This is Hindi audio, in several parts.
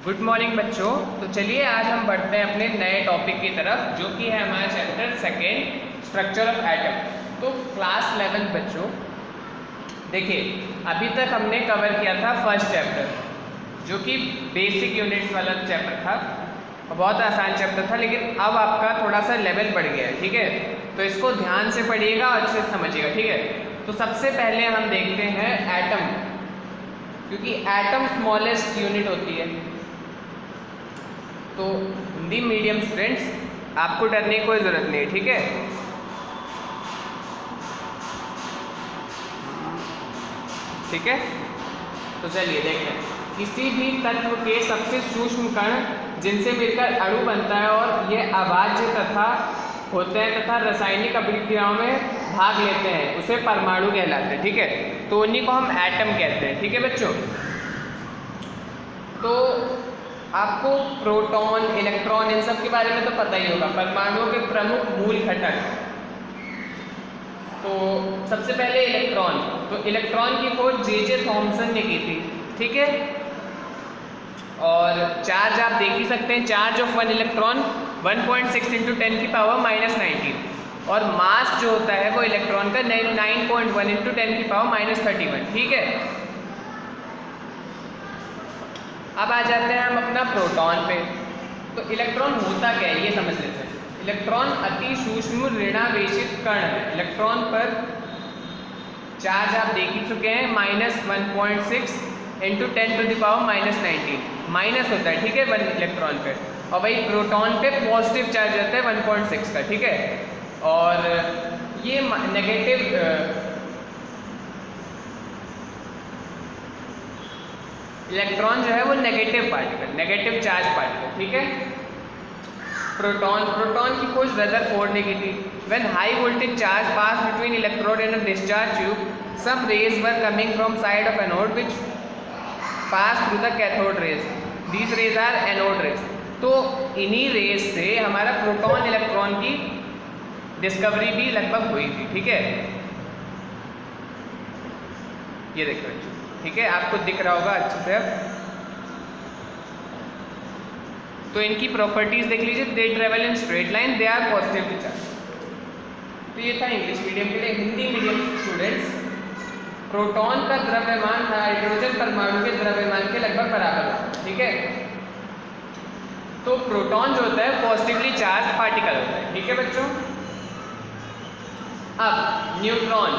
गुड मॉर्निंग बच्चों। तो चलिए आज हम बढ़ते हैं अपने नए टॉपिक की तरफ जो कि है हमारा chapter second structure of atom. तो क्लास 11 बच्चों देखिए अभी तक हमने कवर किया था फर्स्ट चैप्टर जो कि बेसिक यूनिट्स वाला चैप्टर था। बहुत आसान चैप्टर था, लेकिन अब आपका थोड़ा सा लेवल बढ़ गया है। ठीक है, तो इसको ध्यान से पढ़िएगा और अच्छे से समझिएगा। ठीक है, तो सबसे पहले हम देखते हैं एटम, क्योंकि एटम स्मॉलेस्ट यूनिट होती है। तो हिंदी मीडियम स्टूडेंट्स आपको डरने की कोई ज़रूरत नहीं है। ठीक है, ठीक है, तो चलिए देखते हैं। किसी भी तत्व के सबसे सूक्ष्म कण जिनसे मिलकर अणु बनता है और ये अभाज्य तथा होते हैं तथा रासायनिक अभिक्रियाओं में भाग लेते हैं उसे परमाणु कहलाते हैं। ठीक है, तो उन्हीं को हम एटम कहते हैं। ठीक है बच्चों, तो आपको प्रोटॉन, इलेक्ट्रॉन इन सब के बारे में तो पता ही होगा, परमाणुओं के प्रमुख मूल घटक। तो सबसे पहले इलेक्ट्रॉन, तो इलेक्ट्रॉन की खोज जे थॉमसन ने की थी। ठीक है, और चार्ज आप देख ही सकते हैं, चार्ज ऑफ वन इलेक्ट्रॉन 1.6 × 10⁻⁹ और मास जो होता है वो इलेक्ट्रॉन का 9.1 × 10⁻31। ठीक है, अब आ जाते हैं हम अपना प्रोटॉन पे। तो इलेक्ट्रॉन होता क्या है ये समझ लेते हैं। इलेक्ट्रॉन अति सूक्ष्म ऋणावेशित कण है। इलेक्ट्रॉन पर चार्ज आप देख ही चुके हैं, -1.6 × 10⁻⁻19 माइनस होता है। ठीक है, वन इलेक्ट्रॉन पे, और वही प्रोटॉन पे पॉजिटिव चार्ज रहता है 1.6 का। ठीक है, और ये नेगेटिव इलेक्ट्रॉन जो है वो negative particle, negative charge particle. ठीक है, प्रोटॉन की खोज रदरफोर्ड ने की थी। When high voltage charge pass between electrode and a discharge tube, some rays were coming from side of anode which pass through the cathode rays, these rays are anode rays. तो इन्हीं रेज से हमारा प्रोटॉन इलेक्ट्रॉन की डिस्कवरी भी लगभग हुई थी। ठीक है, ये देखो, ठीक है, आपको दिख रहा होगा अच्छे से। अब तो इनकी प्रॉपर्टीज देख लीजिए। They travel in straight line, they are positively charged. तो ये था इंग्लिश मीडियम के लिए। हिंदी मीडियम स्टूडेंट्स, प्रोटॉन का द्रव्यमान हाइड्रोजन परमाणु के द्रव्यमान के लगभग बराबर है। ठीक है, तो प्रोटॉन जो होता है पॉजिटिवली चार्ज पार्टिकल होता है। ठीक है बच्चों, अब न्यूट्रॉन।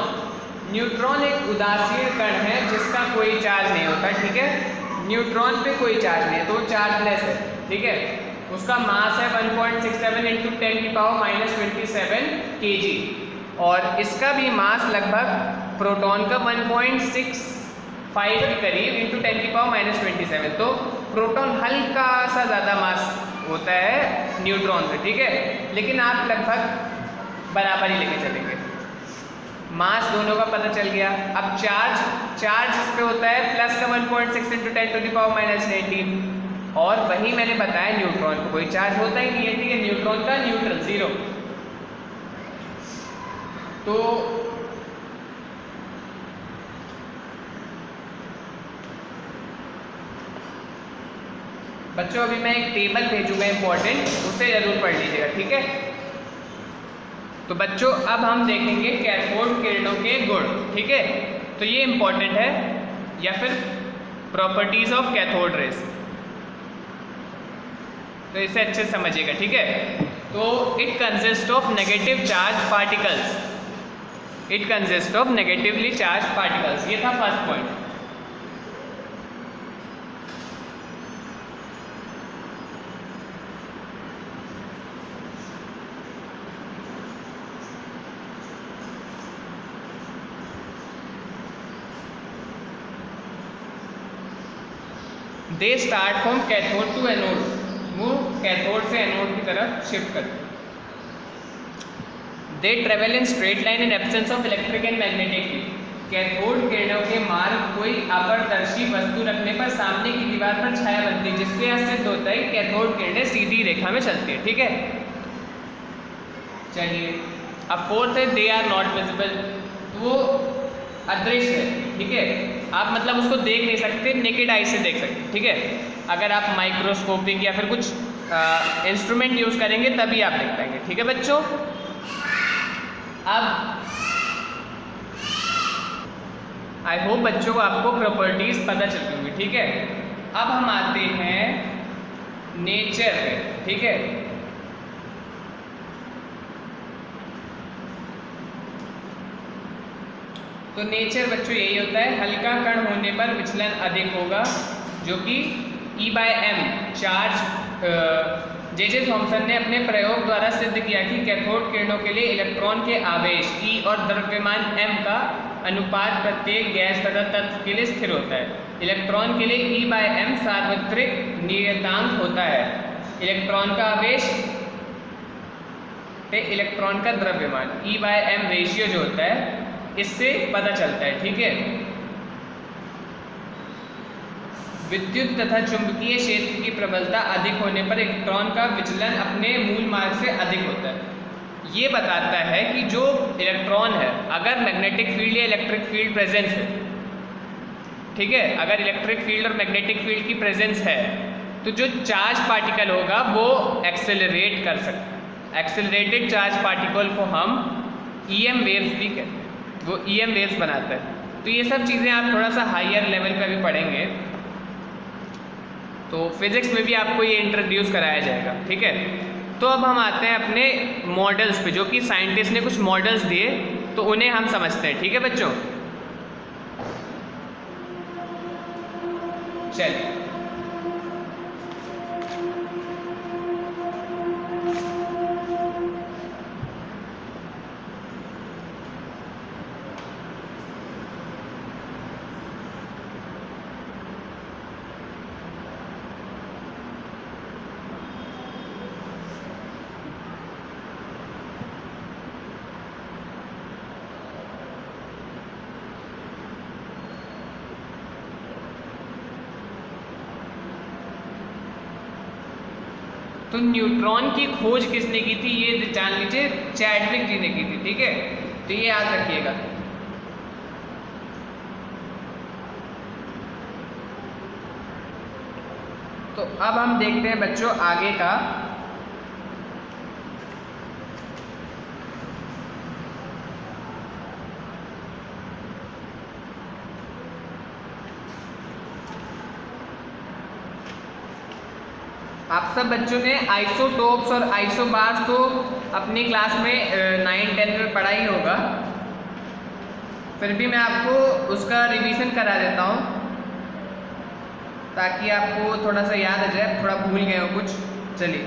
न्यूट्रॉन एक उदासीन कण है जिसका कोई चार्ज नहीं होता। ठीक है, न्यूट्रॉन पे कोई चार्ज नहीं है, तो चार्जलेस है। ठीक है, उसका मास है 1.67 × 10⁻⁻27 kg, और इसका भी मास लगभग प्रोटॉन का 1.65 के करीब × 10⁻⁻27। तो प्रोटॉन हल्का सा ज़्यादा मास होता है न्यूट्रॉन से। ठीक है, लेकिन आप लगभग बराबर ही लेके चलेंगे, मास दोनों का पता चल गया। अब चार्ज इस पे होता है प्लस का 1.6 × 10⁻⁻18, और वही मैंने बताया न्यूट्रॉन को कोई चार्ज होता ही नहीं है। ठीक है, न्यूट्रॉन का न्यूट्रल 0। तो बच्चों अभी मैं एक टेबल भेजूंगा इंपॉर्टेंट, उसे जरूर पढ़ लीजिएगा। ठीक है, तो बच्चों अब हम देखेंगे कैथोड किरणों के गुण। ठीक है, तो ये इंपॉर्टेंट है, या फिर प्रॉपर्टीज ऑफ कैथोड रेज, तो इसे अच्छे से समझिएगा। ठीक है, तो it consist of negative charge particles, it consist of negatively charge particles. ये था first point. They start from cathode to anode, वो कैथोड से एनोड की तरफ शिफ्ट करते हैं। They travel in straight line in absence of electric and magnetic field. Cathode किरणों के मार्ग कोई अपारदर्शी वस्तु रखने पर सामने की दीवार पर छाया बनती है, जिससे यह सिद्ध होता है कि कैथोड किरणें सीधी रेखा में चलती है। ठीक है, चलिए अब फोर्थ है दे आर नॉट विजिबल, वो अदृश्य है। ठीक है, आप मतलब उसको देख नहीं सकते, नेकेड आई से देख सकते। ठीक है, अगर आप माइक्रोस्कोपिक या फिर कुछ इंस्ट्रूमेंट यूज़ करेंगे तभी आप देख पाएंगे। ठीक है बच्चों, अब आई होप बच्चों को आपको प्रॉपर्टीज पता चलती होंगी। ठीक है, अब हम आते हैं नेचर पे। ठीक है, तो नेचर बच्चों यही होता है, हल्का कण होने पर विचलन अधिक होगा, जो कि E/m चार्ज जे थॉमसन ने अपने प्रयोग द्वारा सिद्ध किया कि कैथोड किरणों के लिए इलेक्ट्रॉन के आवेश E और द्रव्यमान m का अनुपात प्रत्येक गैस तथा तत्व के लिए स्थिर होता है। इलेक्ट्रॉन के लिए E/m सार्वत्रिक नियतांक होता है। इलेक्ट्रॉन का आवेश पे इलेक्ट्रॉन का द्रव्यमान E/m रेशियो जो होता है, इससे पता चलता है। ठीक है, विद्युत तथा चुंबकीय क्षेत्र की प्रबलता अधिक होने पर इलेक्ट्रॉन का विचलन अपने मूल मार्ग से अधिक होता है। ये बताता है कि जो इलेक्ट्रॉन है, अगर मैग्नेटिक फील्ड या इलेक्ट्रिक फील्ड प्रेजेंस है, ठीक है, अगर इलेक्ट्रिक फील्ड और मैग्नेटिक फील्ड की प्रेजेंस है, तो जो चार्ज पार्टिकल होगा वो एक्सेलरेट कर सकता है। एक्सेलरेटेड चार्ज पार्टिकल को हम EM वेव्स भी कहते हैं, वो EM वेव्स बनाता है। तो ये सब चीज़ें आप थोड़ा सा हायर लेवल पे भी पढ़ेंगे, तो फिजिक्स में भी आपको ये इंट्रोड्यूस कराया जाएगा। ठीक है, तो अब हम आते हैं अपने मॉडल्स पे, जो कि साइंटिस्ट ने कुछ मॉडल्स दिए, तो उन्हें हम समझते हैं। ठीक है बच्चों, चलिए तो न्यूट्रॉन की खोज किसने की थी, ये जान लीजिए, चैडविक जी ने की थी। ठीक है, तो ये याद रखिएगा। तो अब हम देखते हैं बच्चों आगे का। आप सब बच्चों ने आइसोटोप्स और आइसोबार्स तो अपनी क्लास में 9-10 में पढ़ा ही होगा, फिर भी मैं आपको उसका रिवीजन करा देता हूँ ताकि आपको थोड़ा सा याद आ जाए, थोड़ा भूल गए हो कुछ। चलिए,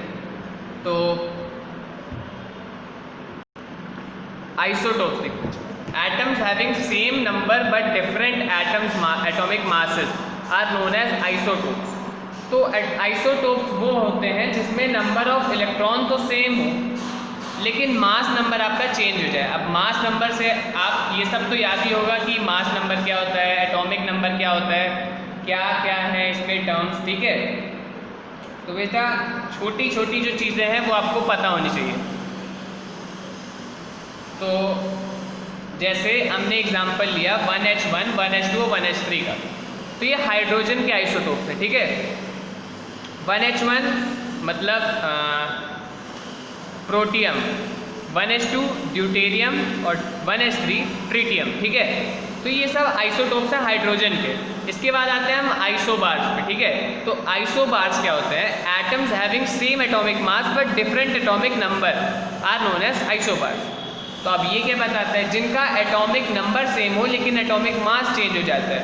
तो आइसोटोप्स देखो, atoms having same number but different atomic masses are known as isotopes. तो आइसोटोप्स वो होते हैं जिसमें नंबर ऑफ इलेक्ट्रॉन तो सेम हो, लेकिन मास नंबर आपका चेंज हो जाए। अब मास नंबर से आप ये सब तो याद ही होगा कि मास नंबर क्या होता है, एटॉमिक नंबर क्या होता है, क्या क्या है इसमें टर्म्स। ठीक है, तो बेटा छोटी छोटी जो चीज़ें हैं वो आपको पता होनी चाहिए। तो जैसे हमने एग्जांपल लिया 1H1, 1H2, 1H3 का, तो ये हाइड्रोजन के आइसोटोप्स हैं। ठीक है, 1H1 मतलब प्रोटियम, 1H2 ड्यूटेरियम और 1H3 ट्रिटियम। ठीक है, तो ये सब आइसोटोप्स हैं हाइड्रोजन के। इसके बाद आते हैं हम आइसोबार्स पे। ठीक है, तो आइसोबार्स क्या होते हैं, atoms having same atomic mass but different atomic number are known as isobars. तो अब ये क्या बताता है, जिनका एटॉमिक नंबर सेम हो लेकिन एटॉमिक मास चेंज हो जाता है,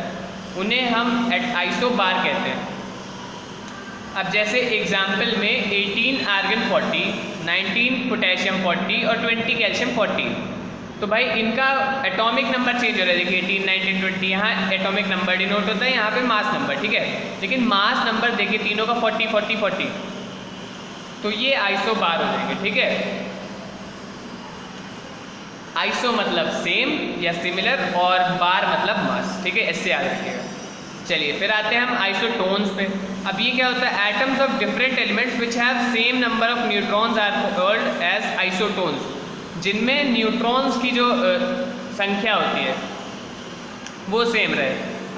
उन्हें हम आइसोबार कहते हैं। अब जैसे एग्जाम्पल में 18 आर्गन 40, 19 पोटेशियम 40 और 20 कैल्शियम 40, तो भाई इनका एटॉमिक नंबर चेंज हो रहा है। देखिए 18, 19, 20, यहाँ एटॉमिक नंबर डिनोट होता है, यहाँ पे मास नंबर। ठीक है, लेकिन मास नंबर देखिए तीनों का 40, 40, 40, तो ये आइसोबार हो जाएंगे। ठीक है, आइसो मतलब सेम या सिमिलर और बार मतलब मास। ठीक है, इससे याद रखिएगा। चलिए फिर आते हैं हम आइसोटोन्स पे। अब ये क्या होता है, atoms of different elements which have same number of neutrons are called as isotones. जिनमें न्यूट्रॉन्स की जो संख्या होती है वो सेम रहे,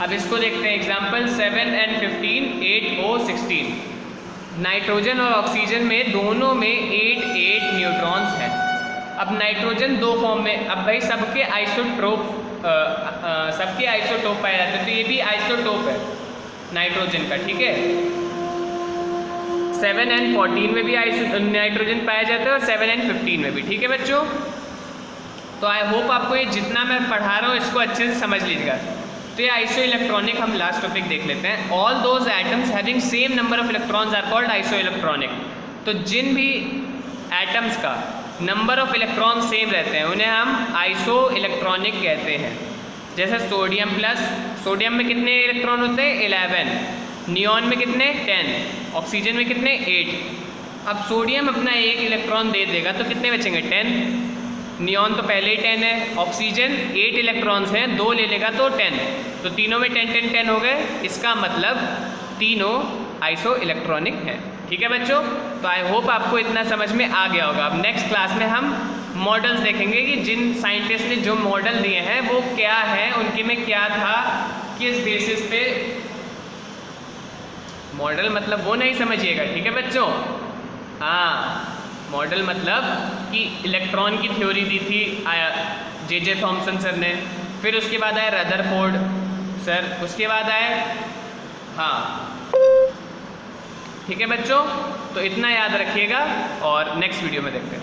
अब इसको देखते हैं एग्जाम्पल 7n15 8O16। नाइट्रोजन और ऑक्सीजन में दोनों में 8 न्यूट्रॉन्स हैं। अब नाइट्रोजन दो फॉर्म में, अब भाई सबके आइसोटोप पाए जाते हैं, तो ये भी आइसोटोप है नाइट्रोजन का, ठीक है। 7n14 में भी नाइट्रोजन पाया जाता है और 7n15 में भी, ठीक है बच्चों। तो आई होप आपको ये जितना मैं पढ़ा रहा हूँ इसको अच्छे से समझ लीजिएगा। तो ये आइसो इलेक्ट्रॉनिक हम लास्ट टॉपिक देख लेते हैं। All those atoms having same number of electrons are called iso electronic. तो जिन भी एटम्स का नंबर ऑफ इलेक्ट्रॉन सेम रहते हैं उन्हें हम आइसो इलेक्ट्रॉनिक कहते हैं। जैसे सोडियम प्लस, सोडियम में कितने इलेक्ट्रॉन होते हैं 11, नियॉन में कितने 10, ऑक्सीजन में कितने 8। अब सोडियम अपना एक इलेक्ट्रॉन दे देगा तो कितने बचेंगे 10, नियॉन तो पहले ही 10 है, ऑक्सीजन 8 इलेक्ट्रॉन्स हैं, 2 ले लेगा तो 10, तो तीनों में 10 10 10 हो गए। इसका मतलब तीनों आइसो इलेक्ट्रॉनिक हैं, ठीक है बच्चों। तो आई होप आपको इतना समझ में आ गया होगा। अब नेक्स्ट क्लास में हम मॉडल्स देखेंगे कि जिन साइंटिस्ट ने जो मॉडल दिए हैं वो क्या है, उनके में क्या था, किस बेसिस पे मॉडल, मतलब वो नहीं समझिएगा, ठीक है बच्चों। हाँ, मॉडल मतलब कि इलेक्ट्रॉन की थ्योरी दी थी जे थॉमसन सर ने, फिर उसके बाद आए रदरफोर्ड सर, उसके बाद आए, हाँ ठीक है बच्चों। तो इतना याद रखिएगा और नेक्स्ट वीडियो में देखते हैं।